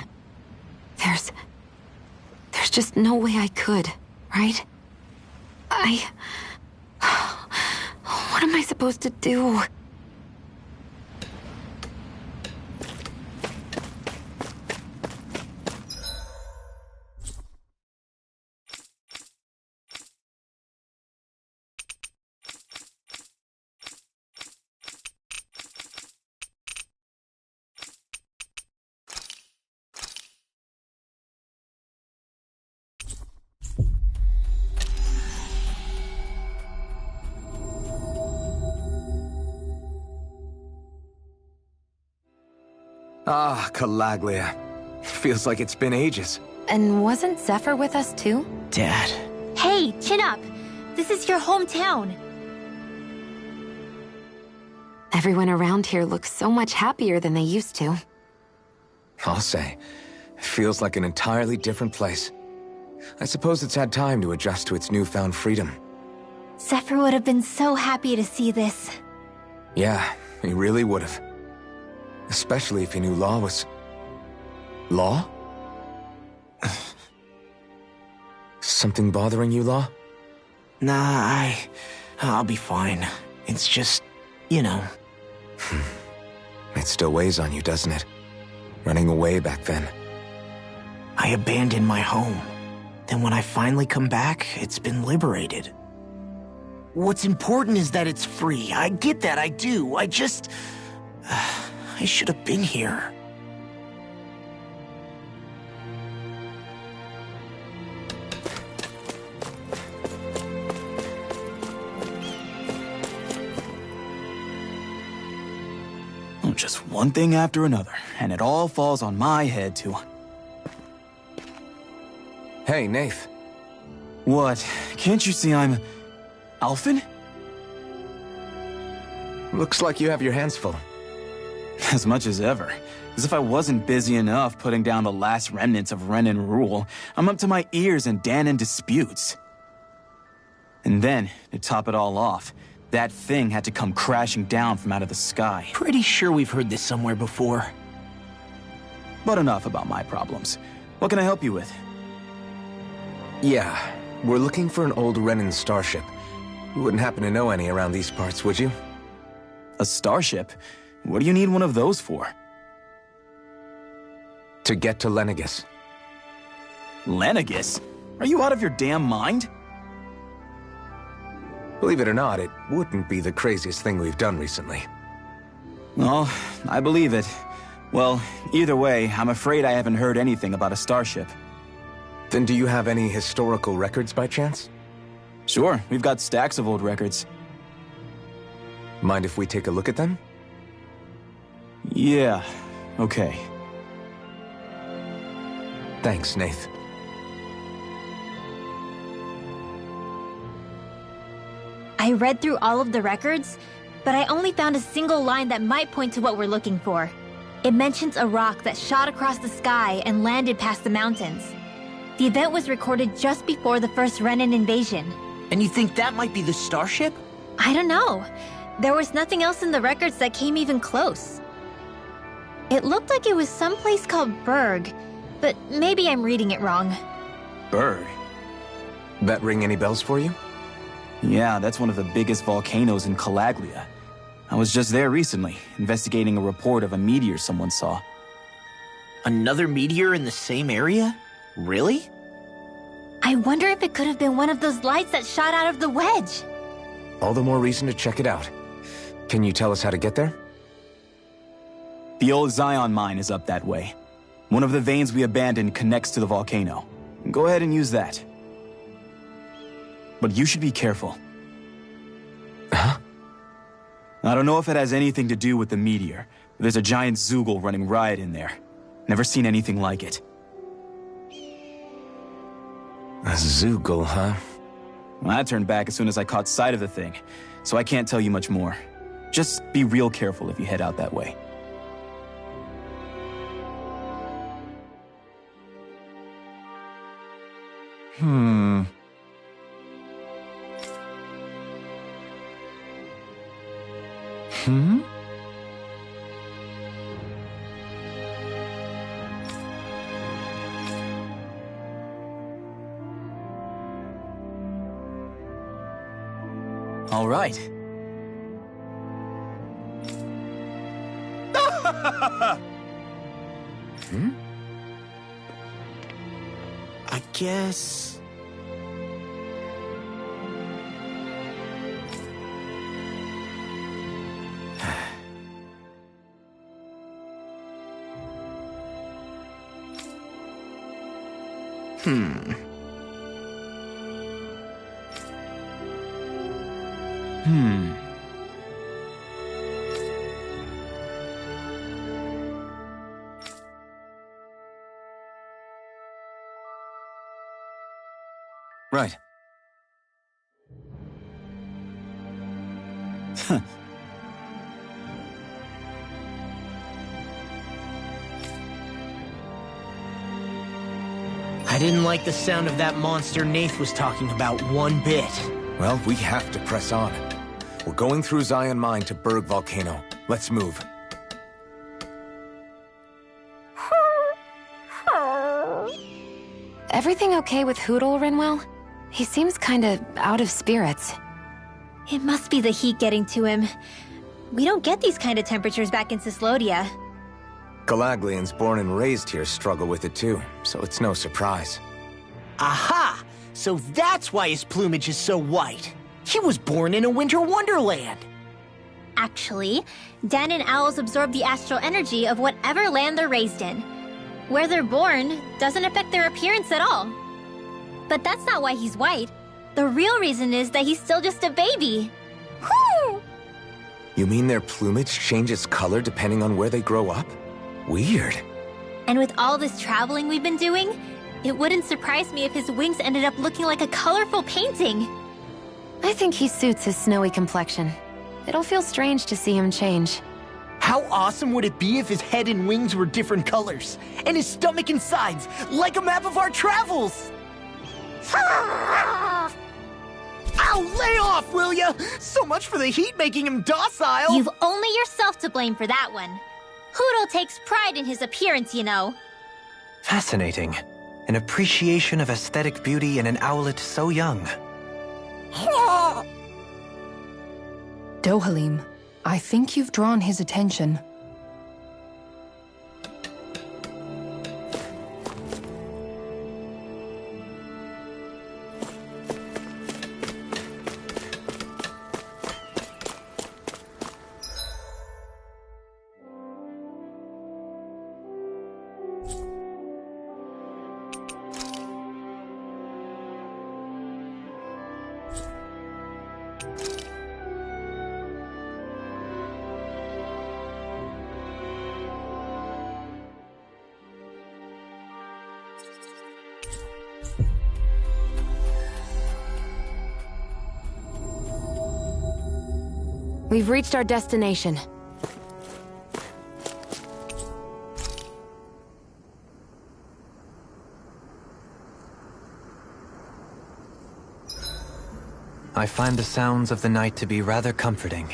There's just no way I could, right? What am I supposed to do? Ah, Calaglia. Feels like it's been ages. And wasn't Zephyr with us too? Dad. Hey, chin up! This is your hometown. Everyone around here looks so much happier than they used to. I'll say. It feels like an entirely different place. I suppose it's had time to adjust to its newfound freedom. Zephyr would have been so happy to see this. Yeah, he really would have. Especially if he knew Law was... Law? Something bothering you, Law? Nah, I'll be fine. It's just, you know. It still weighs on you, doesn't it? Running away back then. I abandoned my home. Then when I finally come back, it's been liberated. What's important is that it's free. I get that, I do. I just... I should have been here. Just one thing after another, and it all falls on my head to... Hey, Nath. What? Can't you see I'm... Alphen? Looks like you have your hands full. As much as ever. As if I wasn't busy enough putting down the last remnants of Renan rule, I'm up to my ears in Dahnan disputes. And then, to top it all off, that thing had to come crashing down from out of the sky. Pretty sure we've heard this somewhere before. But enough about my problems. What can I help you with? Yeah, we're looking for an old Renan starship. You wouldn't happen to know any around these parts, would you? A starship? What do you need one of those for? To get to Lenegis. Lenegis? Are you out of your damn mind? Believe it or not, it wouldn't be the craziest thing we've done recently. Well, I believe it. Well, either way, I'm afraid I haven't heard anything about a starship. Then do you have any historical records by chance? Sure, we've got stacks of old records. Mind if we take a look at them? Yeah, okay. Thanks, Nath. I read through all of the records, but I only found a single line that might point to what we're looking for. It mentions a rock that shot across the sky and landed past the mountains. The event was recorded just before the first Renan invasion. And you think that might be the starship? I don't know. There was nothing else in the records that came even close. It looked like it was someplace called Berg, but maybe I'm reading it wrong. Berg? That ring any bells for you? Yeah, that's one of the biggest volcanoes in Calaglia. I was just there recently, investigating a report of a meteor someone saw. Another meteor in the same area? Really? I wonder if it could have been one of those lights that shot out of the wedge. All the more reason to check it out. Can you tell us how to get there? The old Zion mine is up that way. One of the veins we abandoned connects to the volcano. Go ahead and use that. But you should be careful. Huh? I don't know if it has anything to do with the meteor, but there's a giant Zoogle running riot in there. Never seen anything like it. A Zoogle, huh? Well, I turned back as soon as I caught sight of the thing, so I can't tell you much more. Just be real careful if you head out that way. Hmm. All right. I guess... Right. I didn't like the sound of that monster Nath was talking about one bit. Well, we have to press on. We're going through Zion Mine to Berg Volcano. Let's move. Everything okay with Hootle, Rinwell? He seems kinda out of spirits. It must be the heat getting to him. We don't get these kind of temperatures back in Cyslodia. Calaglians born and raised here struggle with it too, so it's no surprise. Aha! So that's why his plumage is so white. He was born in a winter wonderland. Actually, Dan and owls absorb the astral energy of whatever land they're raised in. Where they're born doesn't affect their appearance at all. But that's not why he's white. The real reason is that he's still just a baby. Whew! You mean their plumage changes color depending on where they grow up? Weird. And with all this traveling we've been doing, it wouldn't surprise me if his wings ended up looking like a colorful painting. I think he suits his snowy complexion. It'll feel strange to see him change. How awesome would it be if his head and wings were different colors? And his stomach and sides, like a map of our travels! Ow, lay off, will ya? So much for the heat making him docile! You've only yourself to blame for that one. Hootle takes pride in his appearance, you know. Fascinating. An appreciation of aesthetic beauty in an owlet so young. Dohalim, I think you've drawn his attention. We've reached our destination. I find the sounds of the night to be rather comforting.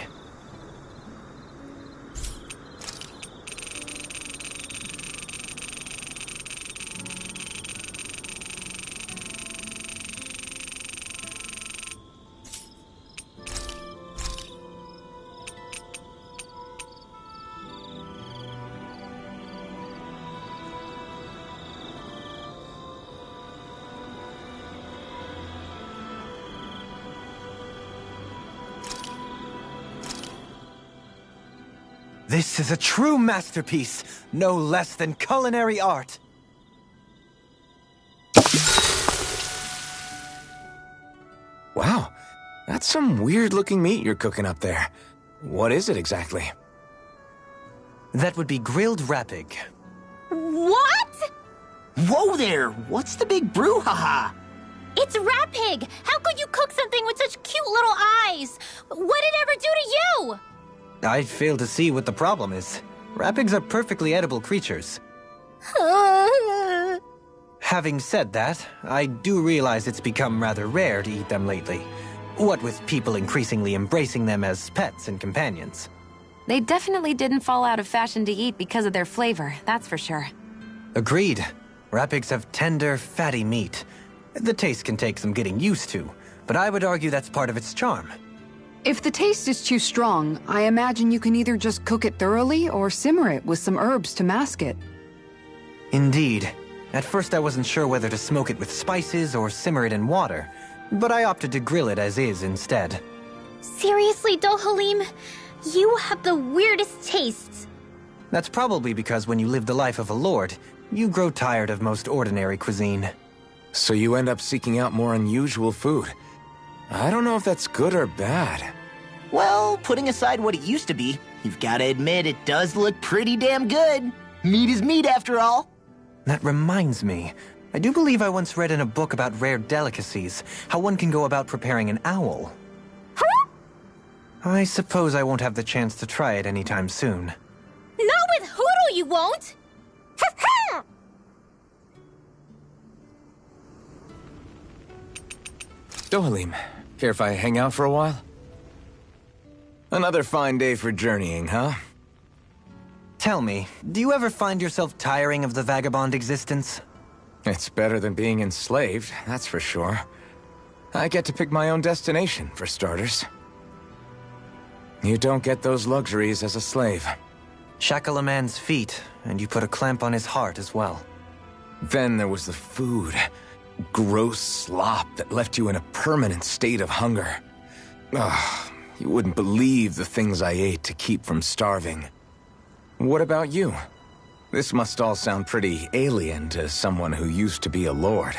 This is a true masterpiece, no less than culinary art. Wow, that's some weird-looking meat you're cooking up there. What is it exactly? That would be grilled rapig. What? Whoa there! What's the big brouhaha? It's Rapig! How could you cook something with such cute little eyes? What did it ever do to you? I fail to see what the problem is. Rapigs are perfectly edible creatures. Having said that, I do realize it's become rather rare to eat them lately. What with people increasingly embracing them as pets and companions. They definitely didn't fall out of fashion to eat because of their flavor, that's for sure. Agreed. Rapigs have tender, fatty meat. The taste can take some getting used to, but I would argue that's part of its charm. If the taste is too strong, I imagine you can either just cook it thoroughly or simmer it with some herbs to mask it. Indeed. At first I wasn't sure whether to smoke it with spices or simmer it in water, but I opted to grill it as is instead. Seriously, Dohalim? You have the weirdest tastes. That's probably because when you live the life of a lord, you grow tired of most ordinary cuisine. So you end up seeking out more unusual food. I don't know if that's good or bad. Well, putting aside what it used to be, you've got to admit it does look pretty damn good. Meat is meat, after all. That reminds me. I do believe I once read in a book about rare delicacies, how one can go about preparing an owl. Huh? I suppose I won't have the chance to try it anytime soon. Not with Hootle, you won't! Dohalim, care if I hang out for a while? Another fine day for journeying, huh? Tell me, do you ever find yourself tiring of the vagabond existence? It's better than being enslaved, that's for sure. I get to pick my own destination, for starters. You don't get those luxuries as a slave. Shackle a man's feet, and you put a clamp on his heart as well. Then there was the food. Gross slop that left you in a permanent state of hunger. You wouldn't believe the things I ate to keep from starving. What about you? This must all sound pretty alien to someone who used to be a lord.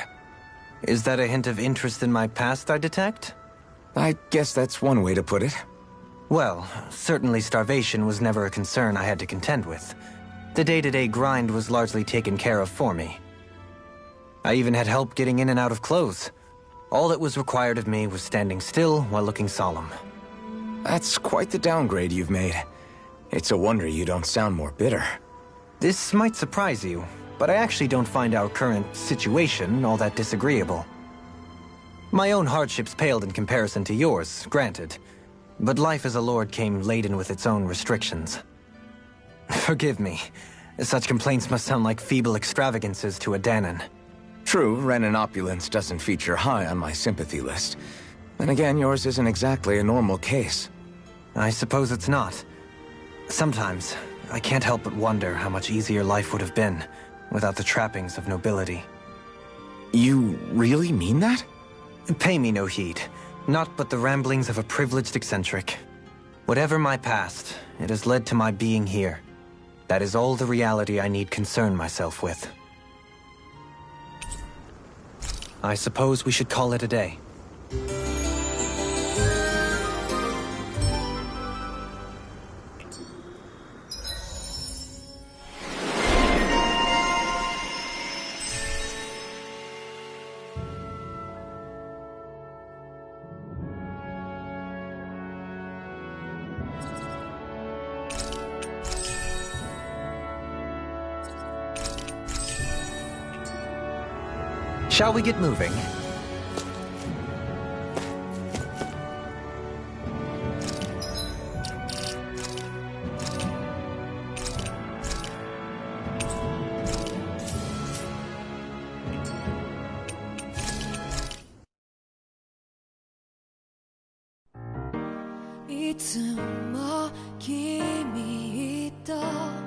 Is that a hint of interest in my past I detect? I guess that's one way to put it. Well, certainly starvation was never a concern I had to contend with. The day-to-day grind was largely taken care of for me. I even had help getting in and out of clothes. All that was required of me was standing still while looking solemn. That's quite the downgrade you've made. It's a wonder you don't sound more bitter. This might surprise you, but I actually don't find our current situation all that disagreeable. My own hardships paled in comparison to yours, granted. But life as a lord came laden with its own restrictions. Forgive me. Such complaints must sound like feeble extravagances to a Dahnan. True, Renan opulence doesn't feature high on my sympathy list. Then again, yours isn't exactly a normal case. I suppose it's not. Sometimes, I can't help but wonder how much easier life would have been without the trappings of nobility. You really mean that? Pay me no heed. Naught but the ramblings of a privileged eccentric. Whatever my past, it has led to my being here. That is all the reality I need concern myself with. I suppose we should call it a day. Shall we get moving?